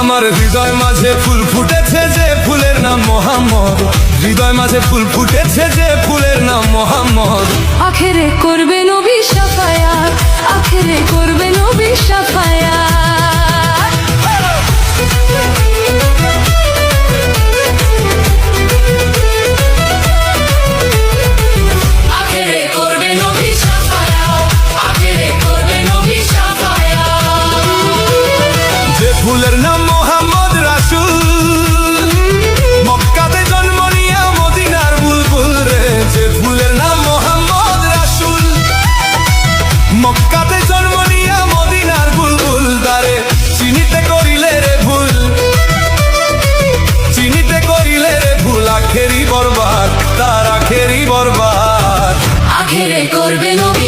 আমার হৃদয় মাঝে ফুল ফুটেছে যে ফুলের নাম মোহাম্মদ, হৃদয় মাঝে ফুল ফুটেছে যে ফুলের নাম মোহাম্মদ। আখেরে করবে নবী শাফায়াত, আখেরে করবে নবী শাফায়াত। আখেরে করবে নবী শাফায়াত, আখেরে করবে নবী শাফায়াত। যে ফুলের নাম মোহাম্মদ রাসূল, মক্কাতে জন্ম নিয়া মদিনার বুলবুল রে। যে ফুলের নাম মোহাম্মদ রাসূল, মক্কাতে জন্ম নিয়া মদিনার বুলবুল। তারে চিনিতে করিলে রে ভুল, চিনিতে করিলে রে ভুল, আখেরি বরবাদ, তার আখেরি বরবাদ। আখেরে করবে নবী